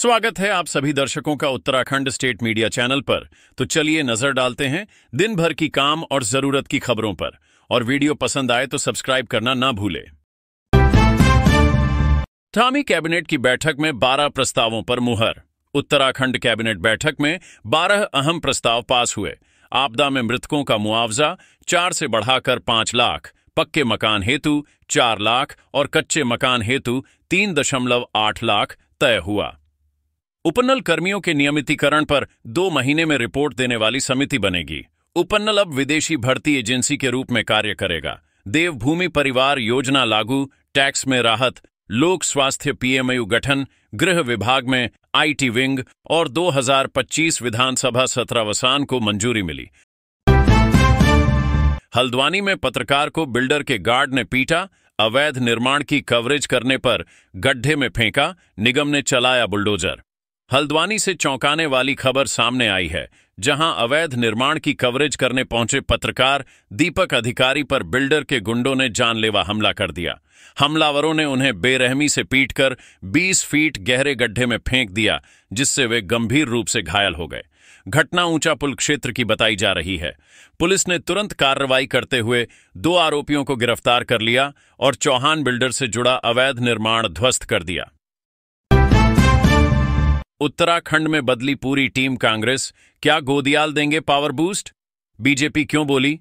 स्वागत है आप सभी दर्शकों का उत्तराखंड स्टेट मीडिया चैनल पर। तो चलिए नजर डालते हैं दिन भर की काम और जरूरत की खबरों पर, और वीडियो पसंद आए तो सब्सक्राइब करना ना भूले। धामी कैबिनेट की बैठक में 12 प्रस्तावों पर मुहर। उत्तराखंड कैबिनेट बैठक में 12 अहम प्रस्ताव पास हुए। आपदा में मृतकों का मुआवजा 4 से बढ़ाकर 5 लाख, पक्के मकान हेतु 4 लाख और कच्चे मकान हेतु 3.8 लाख तय हुआ। उपनल कर्मियों के नियमितीकरण पर 2 महीने में रिपोर्ट देने वाली समिति बनेगी। उपनल अब विदेशी भर्ती एजेंसी के रूप में कार्य करेगा। देवभूमि परिवार योजना लागू, टैक्स में राहत, लोक स्वास्थ्य पीएमयू गठन, गृह विभाग में आईटी विंग और 2025 विधानसभा सत्रावसान को मंजूरी मिली। हल्द्वानी में पत्रकार को बिल्डर के गार्ड ने पीटा, अवैध निर्माण की कवरेज करने पर गड्ढे में फेंका, निगम ने चलाया बुलडोजर। हल्द्वानी से चौंकाने वाली खबर सामने आई है, जहां अवैध निर्माण की कवरेज करने पहुंचे पत्रकार दीपक अधिकारी पर बिल्डर के गुंडों ने जानलेवा हमला कर दिया। हमलावरों ने उन्हें बेरहमी से पीटकर 20 फीट गहरे गड्ढे में फेंक दिया, जिससे वे गंभीर रूप से घायल हो गए। घटना ऊंचा पुल क्षेत्र की बताई जा रही है। पुलिस ने तुरंत कार्रवाई करते हुए 2 आरोपियों को गिरफ्तार कर लिया और चौहान बिल्डर से जुड़ा अवैध निर्माण ध्वस्त कर दिया। उत्तराखंड में बदली पूरी टीम कांग्रेस, क्या गोदियाल देंगे पावर बूस्ट? बीजेपी क्यों बोली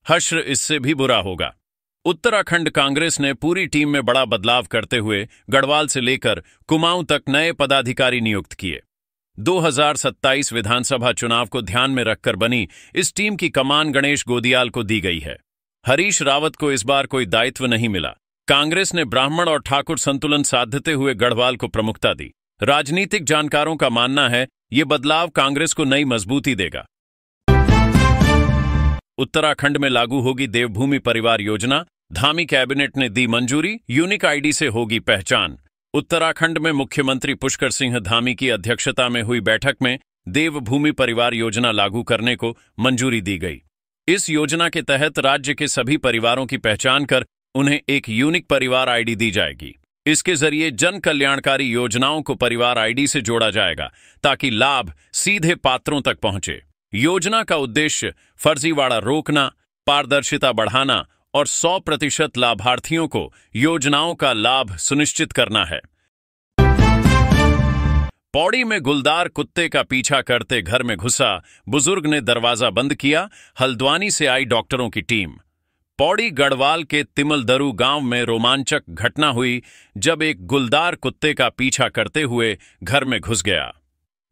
हश्र इससे भी बुरा होगा। उत्तराखंड कांग्रेस ने पूरी टीम में बड़ा बदलाव करते हुए गढ़वाल से लेकर कुमाऊं तक नए पदाधिकारी नियुक्त किए। 2027 विधानसभा चुनाव को ध्यान में रखकर बनी इस टीम की कमान गणेश गोदियाल को दी गई है। हरीश रावत को इस बार कोई दायित्व नहीं मिला। कांग्रेस ने ब्राह्मण और ठाकुर संतुलन साधते हुए गढ़वाल को प्रमुखता दी। राजनीतिक जानकारों का मानना है ये बदलाव कांग्रेस को नई मजबूती देगा। उत्तराखंड में लागू होगी देवभूमि परिवार योजना, धामी कैबिनेट ने दी मंजूरी, यूनिक आईडी से होगी पहचान। उत्तराखंड में मुख्यमंत्री पुष्कर सिंह धामी की अध्यक्षता में हुई बैठक में देवभूमि परिवार योजना लागू करने को मंजूरी दी गई। इस योजना के तहत राज्य के सभी परिवारों की पहचान कर उन्हें एक यूनिक परिवार आईडी दी जाएगी। इसके जरिए जन कल्याणकारी योजनाओं को परिवार आईडी से जोड़ा जाएगा ताकि लाभ सीधे पात्रों तक पहुंचे। योजना का उद्देश्य फर्जीवाड़ा रोकना, पारदर्शिता बढ़ाना और 100% लाभार्थियों को योजनाओं का लाभ सुनिश्चित करना है। पौड़ी में गुलदार कुत्ते का पीछा करते घर में घुसा बुजुर्ग ने दरवाजा बंद किया, हल्द्वानी से आई डॉक्टरों की टीम। पौड़ी गढ़वाल के तिमलदरू गांव में रोमांचक घटना हुई जब एक गुलदार कुत्ते का पीछा करते हुए घर में घुस गया,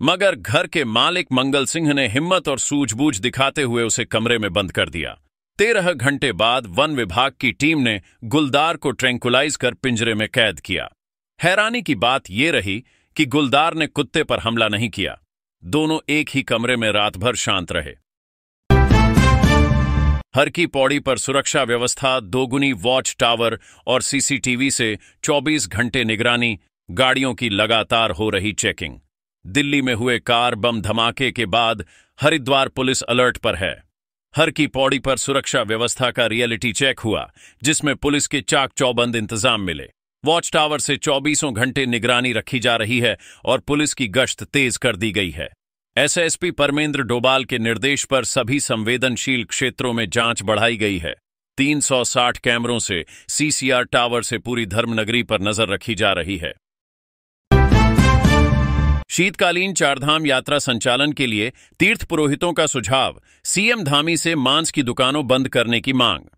मगर घर के मालिक मंगल सिंह ने हिम्मत और सूझबूझ दिखाते हुए उसे कमरे में बंद कर दिया। 13 घंटे बाद वन विभाग की टीम ने गुलदार को ट्रैंकुलाइज कर पिंजरे में कैद किया। हैरानी की बात यह रही कि गुलदार ने कुत्ते पर हमला नहीं किया। दोनों एक ही कमरे में रात भर शांत रहे। हर की पौड़ी पर सुरक्षा व्यवस्था, दोगुनी वॉच टावर और सीसीटीवी से 24 घंटे निगरानी, गाड़ियों की लगातार हो रही चेकिंग। दिल्ली में हुए कार बम धमाके के बाद हरिद्वार पुलिस अलर्ट पर है। हर की पौड़ी पर सुरक्षा व्यवस्था का रियलिटी चेक हुआ, जिसमें पुलिस के चाक चौबंद इंतजाम मिले। वॉच टावर से 24 घंटे निगरानी रखी जा रही है और पुलिस की गश्त तेज कर दी गई है। एसएसपी परमेंद्र डोभाल के निर्देश पर सभी संवेदनशील क्षेत्रों में जांच बढ़ाई गई है। 360 कैमरों से सीसीआर टावर से पूरी धर्मनगरी पर नजर रखी जा रही है। शीतकालीन चारधाम यात्रा संचालन के लिए तीर्थ पुरोहितों का सुझाव, सीएम धामी से मांस की दुकानों बंद करने की मांग।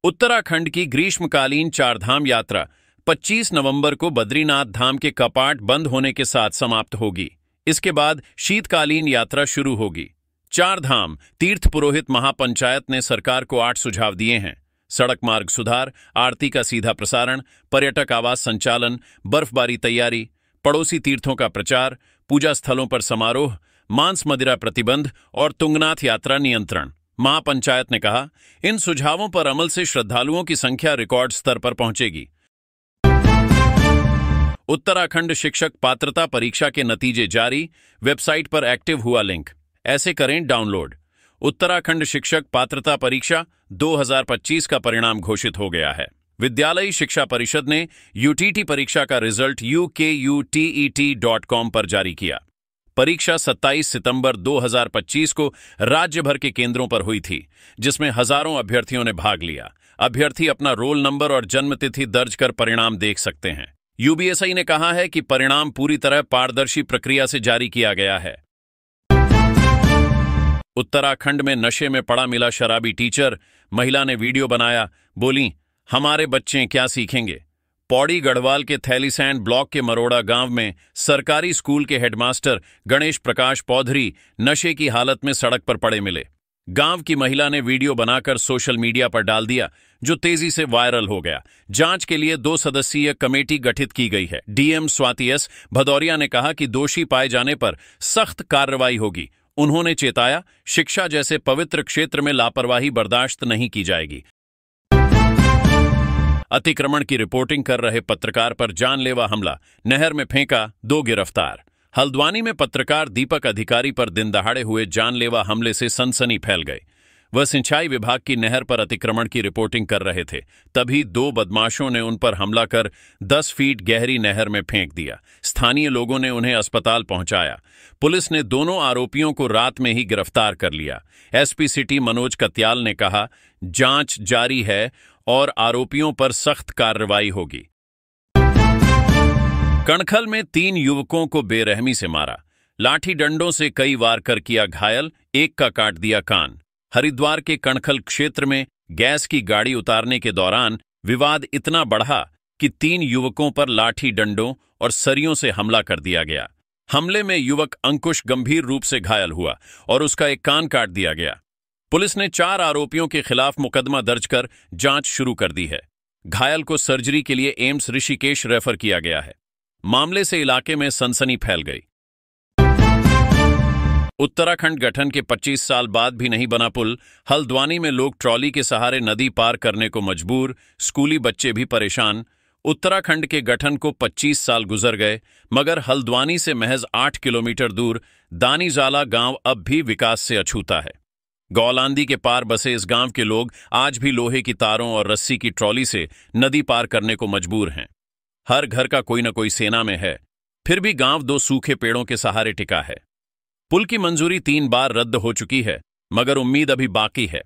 उत्तराखंड की ग्रीष्मकालीन चारधाम यात्रा 25 नवंबर को बद्रीनाथ धाम के कपाट बंद होने के साथ समाप्त होगी। इसके बाद शीतकालीन यात्रा शुरू होगी। चारधाम तीर्थ पुरोहित महापंचायत ने सरकार को 8 सुझाव दिए हैं। सड़क मार्ग सुधार, आरती का सीधा प्रसारण, पर्यटक आवास संचालन, बर्फबारी तैयारी, पड़ोसी तीर्थों का प्रचार, पूजा स्थलों पर समारोह, मांस मदिरा प्रतिबंध और तुंगनाथ यात्रा नियंत्रण। महापंचायत ने कहा, इन सुझावों पर अमल से श्रद्धालुओं की संख्या रिकॉर्ड स्तर पर पहुंचेगी। उत्तराखंड शिक्षक पात्रता परीक्षा के नतीजे जारी, वेबसाइट पर एक्टिव हुआ लिंक, ऐसे करें डाउनलोड। उत्तराखंड शिक्षक पात्रता परीक्षा 2025 का परिणाम घोषित हो गया है। विद्यालयी शिक्षा परिषद ने यूटीटी परीक्षा का रिजल्ट UKUTET.com पर जारी किया। परीक्षा 27 सितंबर 2025 को राज्य भर के केंद्रों पर हुई थी, जिसमें हजारों अभ्यर्थियों ने भाग लिया। अभ्यर्थी अपना रोल नंबर और जन्मतिथि दर्ज कर परिणाम देख सकते हैं। UBSI ने कहा है कि परिणाम पूरी तरह पारदर्शी प्रक्रिया से जारी किया गया है। उत्तराखंड में नशे में पड़ा मिला शराबी टीचर, महिला ने वीडियो बनाया, बोली, हमारे बच्चे क्या सीखेंगे। पौड़ी गढ़वाल के थैलीसैंड ब्लॉक के मरोड़ा गांव में सरकारी स्कूल के हेडमास्टर गणेश प्रकाश पौधरी नशे की हालत में सड़क पर पड़े मिले। गांव की महिला ने वीडियो बनाकर सोशल मीडिया पर डाल दिया, जो तेजी से वायरल हो गया। जांच के लिए 2 सदस्यीय कमेटी गठित की गई है। डीएम स्वाति एस भदौरिया ने कहा कि दोषी पाए जाने पर सख्त कार्रवाई होगी। उन्होंने चेताया, शिक्षा जैसे पवित्र क्षेत्र में लापरवाही बर्दाश्त नहीं की जाएगी। अतिक्रमण की रिपोर्टिंग कर रहे पत्रकार पर जानलेवा हमला, नहर में फेंका, 2 गिरफ्तार। हल्द्वानी में पत्रकार दीपक अधिकारी पर दिनदहाड़े हुए जानलेवा हमले से सनसनी फैल गई। वह सिंचाई विभाग की नहर पर अतिक्रमण की रिपोर्टिंग कर रहे थे, तभी 2 बदमाशों ने उन पर हमला कर 10 फीट गहरी नहर में फेंक दिया। स्थानीय लोगों ने उन्हें अस्पताल पहुंचाया। पुलिस ने दोनों आरोपियों को रात में ही गिरफ्तार कर लिया। एसपी सिटी मनोज कत्याल ने कहा, जांच जारी है और आरोपियों पर सख्त कार्रवाई होगी। कणखल में 3 युवकों को बेरहमी से मारा, लाठी डंडों से कई वार कर किया घायल, एक का काट दिया कान। हरिद्वार के कणखल क्षेत्र में गैस की गाड़ी उतारने के दौरान विवाद इतना बढ़ा कि 3 युवकों पर लाठी डंडों और सरियों से हमला कर दिया गया। हमले में युवक अंकुश गंभीर रूप से घायल हुआ और उसका एक कान काट दिया गया। पुलिस ने 4 आरोपियों के खिलाफ मुकदमा दर्ज कर जांच शुरू कर दी है। घायल को सर्जरी के लिए एम्स ऋषिकेश रेफर किया गया है। मामले से इलाके में सनसनी फैल गई। उत्तराखंड गठन के 25 साल बाद भी नहीं बना पुल, हल्द्वानी में लोग ट्रॉली के सहारे नदी पार करने को मजबूर, स्कूली बच्चे भी परेशान। उत्तराखंड के गठन को 25 साल गुजर गए, मगर हल्द्वानी से महज 8 किलोमीटर दूर दानीजाला गांव अब भी विकास से अछूता है। गौलांदी के पार बसे इस गांव के लोग आज भी लोहे की तारों और रस्सी की ट्रॉली से नदी पार करने को मजबूर हैं। हर घर का कोई न कोई सेना में है, फिर भी गांव 2 सूखे पेड़ों के सहारे टिका है। पुल की मंजूरी 3 बार रद्द हो चुकी है, मगर उम्मीद अभी बाकी है।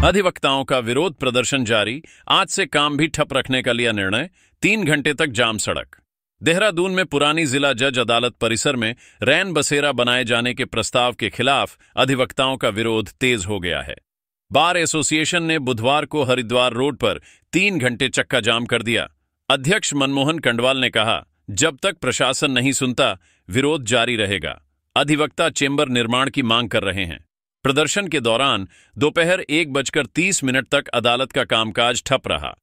अधिवक्ताओं का विरोध प्रदर्शन जारी, आज से काम भी ठप रखने का लिया निर्णय, 3 घंटे तक जाम सड़क। देहरादून में पुरानी जिला जज अदालत परिसर में रैन बसेरा बनाए जाने के प्रस्ताव के खिलाफ अधिवक्ताओं का विरोध तेज हो गया है। बार एसोसिएशन ने बुधवार को हरिद्वार रोड पर 3 घंटे चक्का जाम कर दिया। अध्यक्ष मनमोहन कंडवाल ने कहा, जब तक प्रशासन नहीं सुनता, विरोध जारी रहेगा। अधिवक्ता चेंबर निर्माण की मांग कर रहे हैं। प्रदर्शन के दौरान दोपहर 1:30 तक अदालत का कामकाज ठप रहा।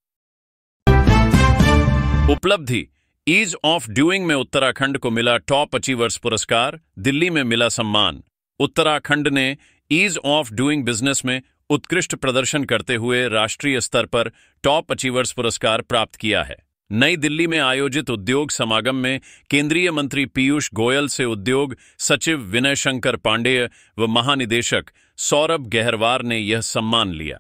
उपलब्धि, ईज ऑफ डूइंग में उत्तराखंड को मिला टॉप अचीवर्स पुरस्कार, दिल्ली में मिला सम्मान। उत्तराखंड ने ईज ऑफ डूइंग बिजनेस में उत्कृष्ट प्रदर्शन करते हुए राष्ट्रीय स्तर पर टॉप अचीवर्स पुरस्कार प्राप्त किया है। नई दिल्ली में आयोजित उद्योग समागम में केंद्रीय मंत्री पीयूष गोयल से उद्योग सचिव विनय शंकर पांडेय व महानिदेशक सौरभ गहरवार ने यह सम्मान लिया।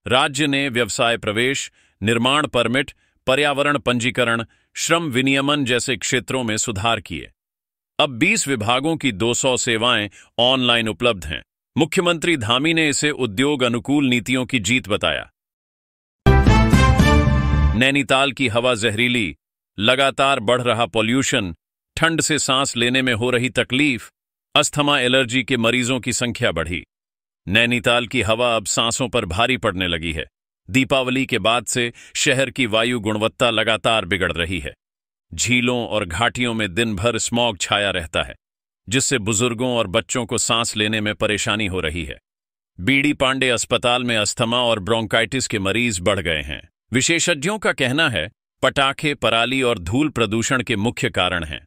राज्य ने व्यवसाय प्रवेश, निर्माण परमिट, पर्यावरण पंजीकरण, श्रम विनियमन जैसे क्षेत्रों में सुधार किए। अब 20 विभागों की 200 सेवाएं ऑनलाइन उपलब्ध हैं। मुख्यमंत्री धामी ने इसे उद्योग अनुकूल नीतियों की जीत बताया। नैनीताल की हवा जहरीली, लगातार बढ़ रहा पॉल्यूशन, ठंड से सांस लेने में हो रही तकलीफ, अस्थमा एलर्जी के मरीजों की संख्या बढ़ी। नैनीताल की हवा अब सांसों पर भारी पड़ने लगी है। दीपावली के बाद से शहर की वायु गुणवत्ता लगातार बिगड़ रही है। झीलों और घाटियों में दिन भर स्मॉग छाया रहता है, जिससे बुजुर्गों और बच्चों को सांस लेने में परेशानी हो रही है। बीडी पांडे अस्पताल में अस्थमा और ब्रोंकाइटिस के मरीज बढ़ गए हैं। विशेषज्ञों का कहना है, पटाखे, पराली और धूल प्रदूषण के मुख्य कारण हैं।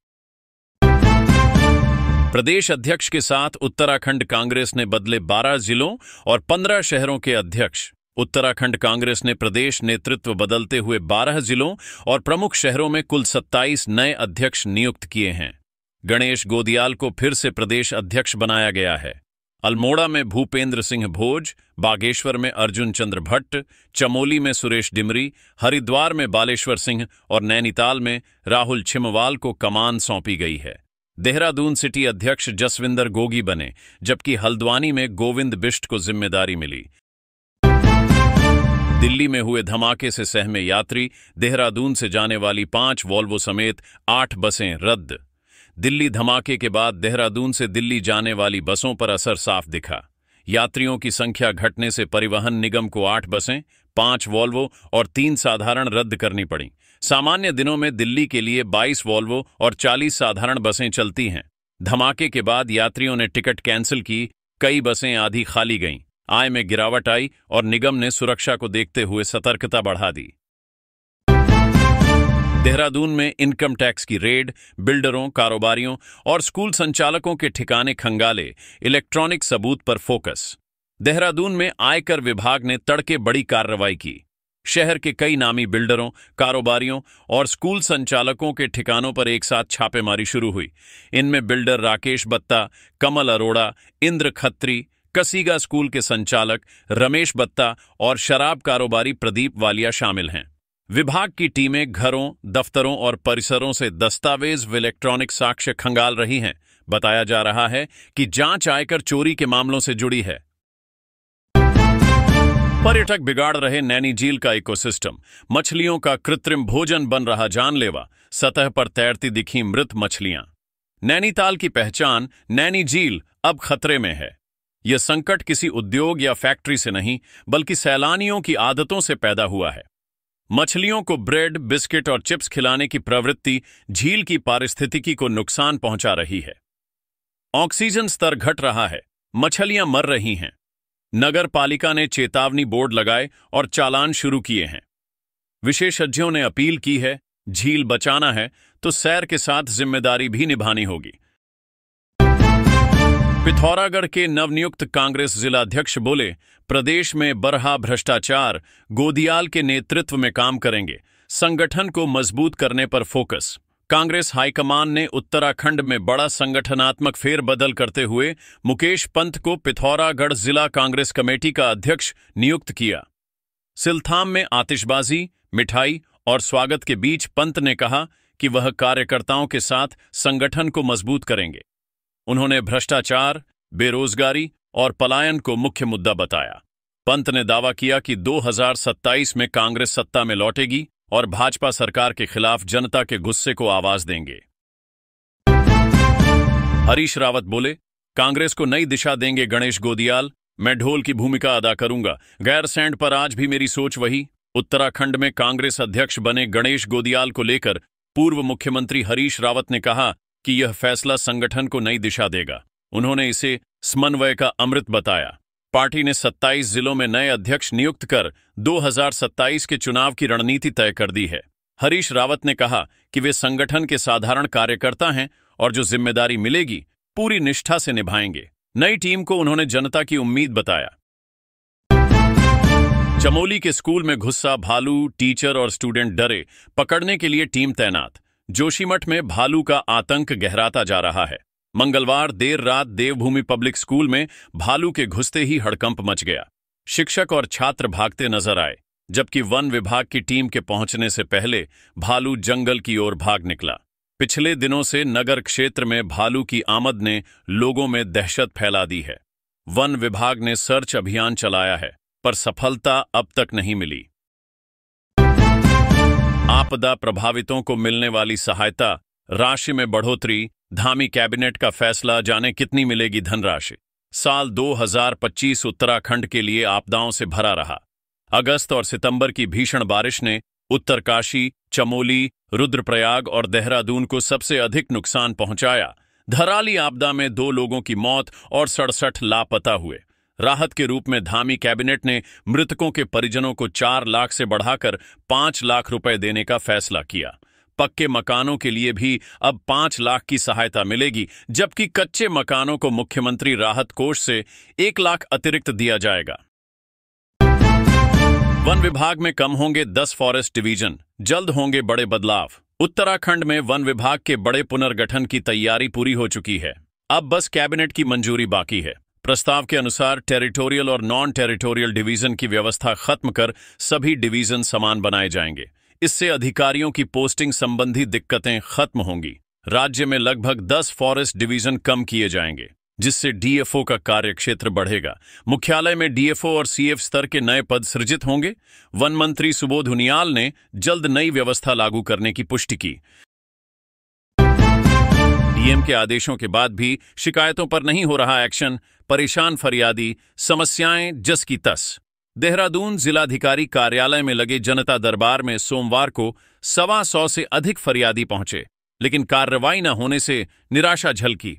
प्रदेश अध्यक्ष के साथ उत्तराखंड कांग्रेस ने बदले 12 जिलों और 15 शहरों के अध्यक्ष। उत्तराखंड कांग्रेस ने प्रदेश नेतृत्व बदलते हुए 12 जिलों और प्रमुख शहरों में कुल 27 नए अध्यक्ष नियुक्त किए हैं। गणेश गोदियाल को फिर से प्रदेश अध्यक्ष बनाया गया है। अल्मोड़ा में भूपेंद्र सिंह भोज, बागेश्वर में अर्जुन चंद्र भट्ट, चमोली में सुरेश डिमरी, हरिद्वार में बालेश्वर सिंह और नैनीताल में राहुल छिमवाल को कमान सौंपी गई है। देहरादून सिटी अध्यक्ष जसविंदर गोगी बने, जबकि हल्द्वानी में गोविंद बिष्ट को जिम्मेदारी मिली। दिल्ली में हुए धमाके से सहमे यात्री, देहरादून से जाने वाली 5 वॉल्वो समेत 8 बसें रद्द। दिल्ली धमाके के बाद देहरादून से दिल्ली जाने वाली बसों पर असर साफ दिखा। यात्रियों की संख्या घटने से परिवहन निगम को 8 बसें, 5 वॉल्वो और 3 साधारण रद्द करनी पड़ी। सामान्य दिनों में दिल्ली के लिए 22 वॉल्वो और 40 साधारण बसें चलती हैं। धमाके के बाद यात्रियों ने टिकट कैंसिल की, कई बसें आधी खाली गईं। आय में गिरावट आई और निगम ने सुरक्षा को देखते हुए सतर्कता बढ़ा दी। देहरादून में इनकम टैक्स की रेड, बिल्डरों, कारोबारियों और स्कूल संचालकों के ठिकाने खंगाले, इलेक्ट्रॉनिक सबूत पर फोकस। देहरादून में आयकर विभाग ने तड़के बड़ी कार्रवाई की। शहर के कई नामी बिल्डरों, कारोबारियों और स्कूल संचालकों के ठिकानों पर एक साथ छापेमारी शुरू हुई। इनमें बिल्डर राकेश बत्ता, कमल अरोड़ा, इंद्र खत्री, कसीगा स्कूल के संचालक रमेश बत्ता और शराब कारोबारी प्रदीप वालिया शामिल हैं। विभाग की टीमें घरों, दफ्तरों और परिसरों से दस्तावेज व इलेक्ट्रॉनिक साक्ष्य खंगाल रही हैं। बताया जा रहा है कि जांच आयकर चोरी के मामलों से जुड़ी है। पर्यटक बिगाड़ रहे नैनी झील का इकोसिस्टम, मछलियों का कृत्रिम भोजन बन रहा जानलेवा, सतह पर तैरती दिखी मृत मछलियां। नैनीताल की पहचान नैनी झील अब खतरे में है। यह संकट किसी उद्योग या फैक्ट्री से नहीं, बल्कि सैलानियों की आदतों से पैदा हुआ है। मछलियों को ब्रेड, बिस्किट और चिप्स खिलाने की प्रवृत्ति झील की पारिस्थितिकी को नुकसान पहुंचा रही है। ऑक्सीजन स्तर घट रहा है, मछलियां मर रही हैं। नगर पालिका ने चेतावनी बोर्ड लगाए और चालान शुरू किए हैं। विशेषज्ञों ने अपील की है, झील बचाना है तो सैर के साथ जिम्मेदारी भी निभानी होगी। पिथौरागढ़ के नवनियुक्त कांग्रेस जिलाध्यक्ष बोले, प्रदेश में बरहा भ्रष्टाचार, गोदियाल के नेतृत्व में काम करेंगे, संगठन को मजबूत करने पर फोकस। कांग्रेस हाईकमान ने उत्तराखंड में बड़ा संगठनात्मक फेरबदल करते हुए मुकेश पंत को पिथौरागढ़ जिला कांग्रेस कमेटी का अध्यक्ष नियुक्त किया। सिलथाम में आतिशबाजी, मिठाई और स्वागत के बीच पंत ने कहा कि वह कार्यकर्ताओं के साथ संगठन को मजबूत करेंगे। उन्होंने भ्रष्टाचार, बेरोजगारी और पलायन को मुख्य मुद्दा बताया। पंत ने दावा किया कि 2027 में कांग्रेस सत्ता में लौटेगी और भाजपा सरकार के खिलाफ जनता के गुस्से को आवाज देंगे। हरीश रावत बोले, कांग्रेस को नई दिशा देंगे गणेश गोदियाल, मैं ढोल की भूमिका अदा करूंगा। गैरसैंण पर आज भी मेरी सोच वही। उत्तराखंड में कांग्रेस अध्यक्ष बने गणेश गोदियाल को लेकर पूर्व मुख्यमंत्री हरीश रावत ने कहा कि यह फैसला संगठन को नई दिशा देगा। उन्होंने इसे समन्वय का अमृत बताया। पार्टी ने 27 जिलों में नए अध्यक्ष नियुक्त कर 2027 के चुनाव की रणनीति तय कर दी है। हरीश रावत ने कहा कि वे संगठन के साधारण कार्यकर्ता हैं और जो जिम्मेदारी मिलेगी पूरी निष्ठा से निभाएंगे। नई टीम को उन्होंने जनता की उम्मीद बताया। चमोली के स्कूल में घुसा भालू, टीचर और स्टूडेंट डरे, पकड़ने के लिए टीम तैनात। जोशीमठ में भालू का आतंक गहराता जा रहा है। मंगलवार देर रात देवभूमि पब्लिक स्कूल में भालू के घुसते ही हड़कंप मच गया। शिक्षक और छात्र भागते नजर आए, जबकि वन विभाग की टीम के पहुंचने से पहले भालू जंगल की ओर भाग निकला। पिछले दिनों से नगर क्षेत्र में भालू की आमद ने लोगों में दहशत फैला दी है। वन विभाग ने सर्च अभियान चलाया है, पर सफलता अब तक नहीं मिली। आपदा प्रभावितों को मिलने वाली सहायता राशि में बढ़ोतरी, धामी कैबिनेट का फैसला, जाने कितनी मिलेगी धनराशि। साल 2025 उत्तराखंड के लिए आपदाओं से भरा रहा। अगस्त और सितंबर की भीषण बारिश ने उत्तरकाशी, चमोली, रुद्रप्रयाग और देहरादून को सबसे अधिक नुकसान पहुंचाया। धराली आपदा में 2 लोगों की मौत और 67 लापता हुए। राहत के रूप में धामी कैबिनेट ने मृतकों के परिजनों को 4 लाख से बढ़ाकर 5 लाख रुपए देने का फैसला किया। पक्के मकानों के लिए भी अब 5 लाख की सहायता मिलेगी, जबकि कच्चे मकानों को मुख्यमंत्री राहत कोष से 1 लाख अतिरिक्त दिया जाएगा। वन विभाग में कम होंगे 10 फॉरेस्ट डिवीजन, जल्द होंगे बड़े बदलाव। उत्तराखंड में वन विभाग के बड़े पुनर्गठन की तैयारी पूरी हो चुकी है। अब बस कैबिनेट की मंजूरी बाकी है। प्रस्ताव के अनुसार टेरिटोरियल और नॉन टेरिटोरियल डिवीजन की व्यवस्था खत्म कर सभी डिवीजन समान बनाए जाएंगे। इससे अधिकारियों की पोस्टिंग संबंधी दिक्कतें खत्म होंगी। राज्य में लगभग 10 फॉरेस्ट डिवीजन कम किए जाएंगे, जिससे डीएफओ का कार्यक्षेत्र बढ़ेगा। मुख्यालय में डीएफओ और सीएफ स्तर के नए पद सृजित होंगे। वन मंत्री सुबोध उनियाल ने जल्द नई व्यवस्था लागू करने की पुष्टि की। डीएम के आदेशों के बाद भी शिकायतों पर नहीं हो रहा एक्शन। परेशान फरियादी, समस्याएं जस की तस। देहरादून जिलाधिकारी कार्यालय में लगे जनता दरबार में सोमवार को 125 से अधिक फरियादी पहुंचे, लेकिन कार्रवाई न होने से निराशा झलकी।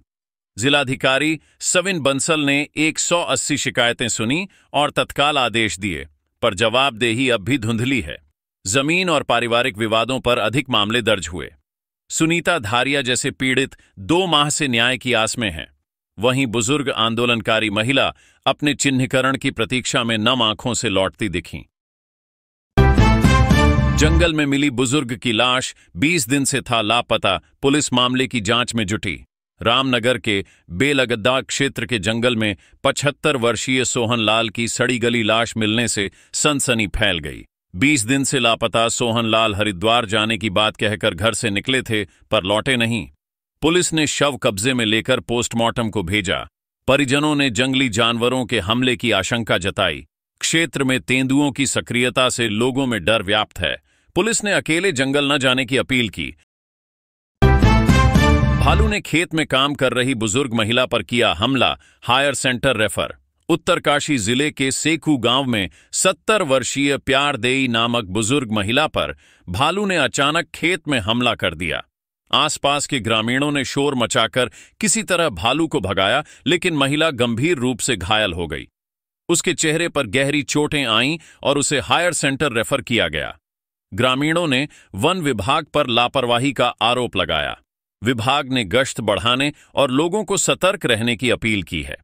जिलाधिकारी सविन बंसल ने 180 शिकायतें सुनी और तत्काल आदेश दिए, पर जवाबदेही अब भी धुंधली है। जमीन और पारिवारिक विवादों पर अधिक मामले दर्ज हुए। सुनीता धारिया जैसे पीड़ित 2 माह से न्याय की आस में हैं। वहीं बुजुर्ग आंदोलनकारी महिला अपने चिन्हीकरण की प्रतीक्षा में नम आंखों से लौटती दिखीं। जंगल में मिली बुजुर्ग की लाश 20 दिन से था लापता। पुलिस मामले की जांच में जुटी। रामनगर के बेलगद्दा क्षेत्र के जंगल में 75 वर्षीय सोहन लाल की सड़ी गली लाश मिलने से सनसनी फैल गई। 20 दिन से लापता सोहन लाल हरिद्वार जाने की बात कहकर घर से निकले थे, पर लौटे नहीं। पुलिस ने शव कब्जे में लेकर पोस्टमार्टम को भेजा। परिजनों ने जंगली जानवरों के हमले की आशंका जताई। क्षेत्र में तेंदुओं की सक्रियता से लोगों में डर व्याप्त है। पुलिस ने अकेले जंगल न जाने की अपील की। भालू ने खेत में काम कर रही बुजुर्ग महिला पर किया हमला, हायर सेंटर रेफर। उत्तरकाशी जिले के सेकू गांव में 70 वर्षीय प्यार देई नामक बुजुर्ग महिला पर भालू ने अचानक खेत में हमला कर दिया। आसपास के ग्रामीणों ने शोर मचाकर किसी तरह भालू को भगाया, लेकिन महिला गंभीर रूप से घायल हो गई। उसके चेहरे पर गहरी चोटें आईं और उसे हायर सेंटर रेफर किया गया। ग्रामीणों ने वन विभाग पर लापरवाही का आरोप लगाया। विभाग ने गश्त बढ़ाने और लोगों को सतर्क रहने की अपील की है।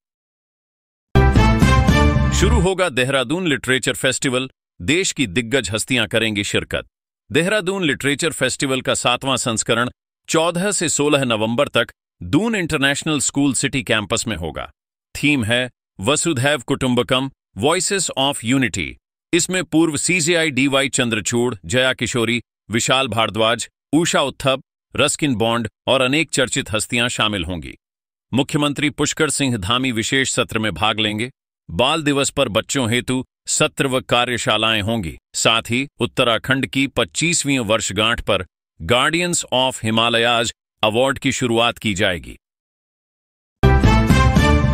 शुरू होगा देहरादून लिटरेचर फेस्टिवल। देश की दिग्गज हस्तियां करेंगी शिरकत। देहरादून लिटरेचर फेस्टिवल का 7वां संस्करण 14 से 16 नवंबर तक Doon international school city campus में होगा। थीम है वसुधैव कुटुंबकम, वॉइसेस ऑफ यूनिटी। इसमें पूर्व CJI D Y Chandrachud, Jaya Kishori, Vishal Bhardwaj, Usha Uthup, Ruskin bond और अनेक चर्चित हस्तियां शामिल होंगी। मुख्यमंत्री पुष्कर सिंह धामी विशेष सत्र में भाग लेंगे। बाल दिवस पर बच्चों हेतु सत्र व कार्यशालाएं होंगी। साथ ही उत्तराखंड की 25वीं वर्षगांठ पर गार्डियंस ऑफ हिमालयाज अवार्ड की शुरुआत की जाएगी।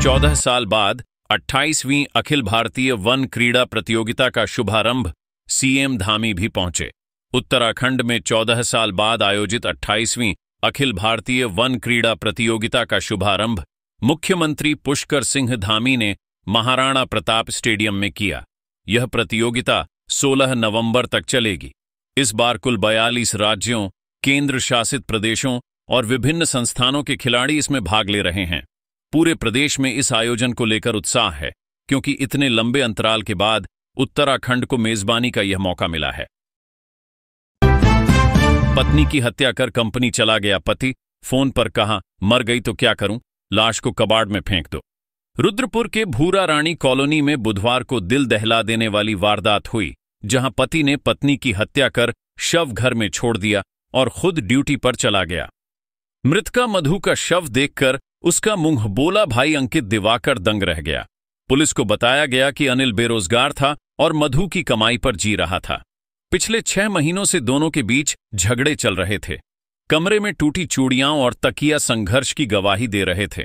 14 साल बाद 28वीं अखिल भारतीय वन क्रीड़ा प्रतियोगिता का शुभारंभ सीएम धामी भी पहुंचे। उत्तराखंड में 14 साल बाद आयोजित 28वीं अखिल भारतीय वन क्रीड़ा प्रतियोगिता का शुभारंभ मुख्यमंत्री पुष्कर सिंह धामी ने महाराणा प्रताप स्टेडियम में किया। यह प्रतियोगिता 16 नवंबर तक चलेगी। इस बार कुल 42 राज्यों, केंद्र शासित प्रदेशों और विभिन्न संस्थानों के खिलाड़ी इसमें भाग ले रहे हैं। पूरे प्रदेश में इस आयोजन को लेकर उत्साह है, क्योंकि इतने लंबे अंतराल के बाद उत्तराखंड को मेजबानी का यह मौका मिला है। पत्नी की हत्या कर कंपनी चला गया पति। फोन पर कहा, मर गई तो क्या करूं, लाश को कबाड़ में फेंक दो। रुद्रपुर के भूरा रानी कॉलोनी में बुधवार को दिल दहला देने वाली वारदात हुई, जहां पति ने पत्नी की हत्या कर शव घर में छोड़ दिया और खुद ड्यूटी पर चला गया। मृतका मधु का शव देखकर उसका मुंह बोला भाई अंकित दिवाकर दंग रह गया। पुलिस को बताया गया कि अनिल बेरोजगार था और मधु की कमाई पर जी रहा था। पिछले 6 महीनों से दोनों के बीच झगड़े चल रहे थे। कमरे में टूटी चूड़ियां और तकिया संघर्ष की गवाही दे रहे थे।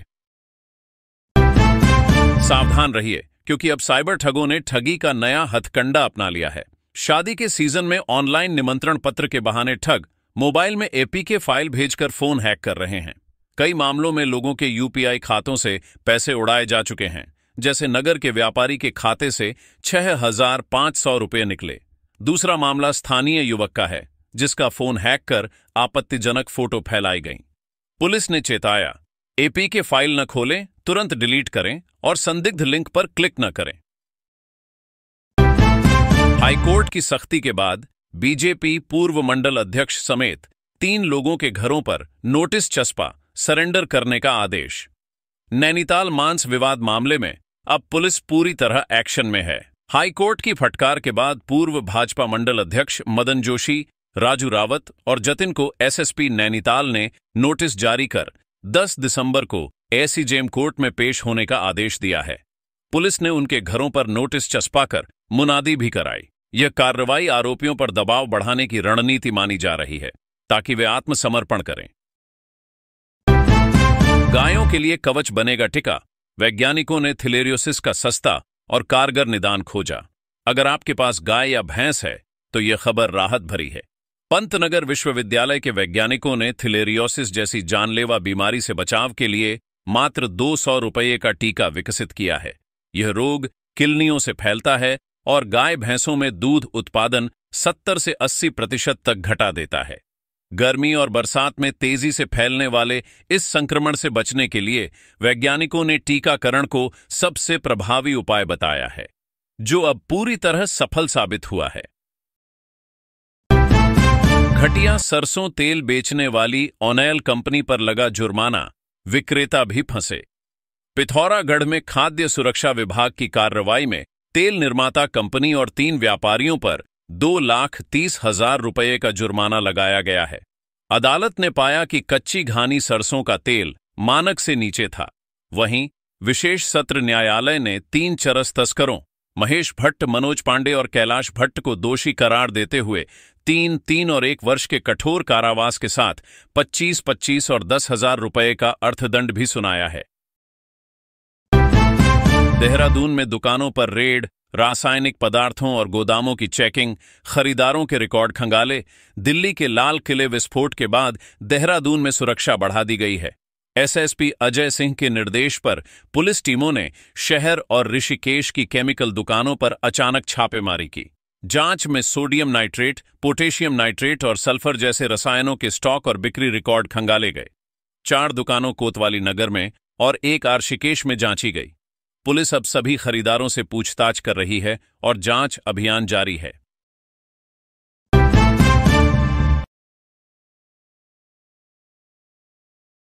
सावधान रहिए, क्योंकि अब साइबर ठगों ने ठगी का नया हथकंडा अपना लिया है। शादी के सीजन में ऑनलाइन निमंत्रण पत्र के बहाने ठग मोबाइल में एपीके फाइल भेजकर फोन हैक कर रहे हैं। कई मामलों में लोगों के यूपीआई खातों से पैसे उड़ाए जा चुके हैं। जैसे नगर के व्यापारी के खाते से 6,500 रुपये निकले। दूसरा मामला स्थानीय युवक का है, जिसका फोन हैक कर आपत्तिजनक फोटो फैलाई गई। पुलिस ने चेताया, एपीके फाइल न खोलें, तुरंत डिलीट करें और संदिग्ध लिंक पर क्लिक न करें। हाईकोर्ट की सख्ती के बाद बीजेपी पूर्व मंडल अध्यक्ष समेत 3 लोगों के घरों पर नोटिस चस्पा, सरेंडर करने का आदेश। नैनीताल मांस विवाद मामले में अब पुलिस पूरी तरह एक्शन में है। हाईकोर्ट की फटकार के बाद पूर्व भाजपा मंडल अध्यक्ष मदन जोशी, राजू रावत और जतिन को एसएसपी नैनीताल ने नोटिस जारी कर 10 दिसंबर को एसीजेएम कोर्ट में पेश होने का आदेश दिया है। पुलिस ने उनके घरों पर नोटिस चस्पाकर मुनादी भी कराई। यह कार्रवाई आरोपियों पर दबाव बढ़ाने की रणनीति मानी जा रही है ताकि वे आत्मसमर्पण करें। गायों के लिए कवच बनेगा टिका, वैज्ञानिकों ने थिलेरियोसिस का सस्ता और कारगर निदान खोजा। अगर आपके पास गाय या भैंस है तो यह खबर राहत भरी है। पंतनगर विश्वविद्यालय के वैज्ञानिकों ने थिलेरियोसिस जैसी जानलेवा बीमारी से बचाव के लिए मात्र 200 रुपये का टीका विकसित किया है। यह रोग किलनियों से फैलता है और गाय भैंसों में दूध उत्पादन 70 से 80% तक घटा देता है। गर्मी और बरसात में तेजी से फैलने वाले इस संक्रमण से बचने के लिए वैज्ञानिकों ने टीकाकरण को सबसे प्रभावी उपाय बताया है, जो अब पूरी तरह सफल साबित हुआ है। घटिया सरसों तेल बेचने वाली ओनेल कंपनी पर लगा जुर्माना, विक्रेता भी फंसे। पिथौरागढ़ में खाद्य सुरक्षा विभाग की कार्रवाई में तेल निर्माता कंपनी और 3 व्यापारियों पर 2,30,000 रुपये का जुर्माना लगाया गया है। अदालत ने पाया कि कच्ची घानी सरसों का तेल मानक से नीचे था। वहीं विशेष सत्र न्यायालय ने 3 चरस तस्करों महेश भट्ट, मनोज पांडे और कैलाश भट्ट को दोषी करार देते हुए 3 और 1 वर्ष के कठोर कारावास के साथ 25 और 10,000 रुपये का अर्थदंड भी सुनाया है। देहरादून में दुकानों पर रेड, रासायनिक पदार्थों और गोदामों की चेकिंग, खरीदारों के रिकॉर्ड खंगाले। दिल्ली के लाल किले विस्फोट के बाद देहरादून में सुरक्षा बढ़ा दी गई है। एसएसपी अजय सिंह के निर्देश पर पुलिस टीमों ने शहर और ऋषिकेश की केमिकल दुकानों पर अचानक छापेमारी की। जांच में सोडियम नाइट्रेट, पोटेशियम नाइट्रेट और सल्फर जैसे रसायनों के स्टॉक और बिक्री रिकॉर्ड खंगाले गए। 4 दुकानों कोतवाली नगर में और 1 ऋषिकेश में जांची गई। पुलिस अब सभी खरीदारों से पूछताछ कर रही है और जांच अभियान जारी है।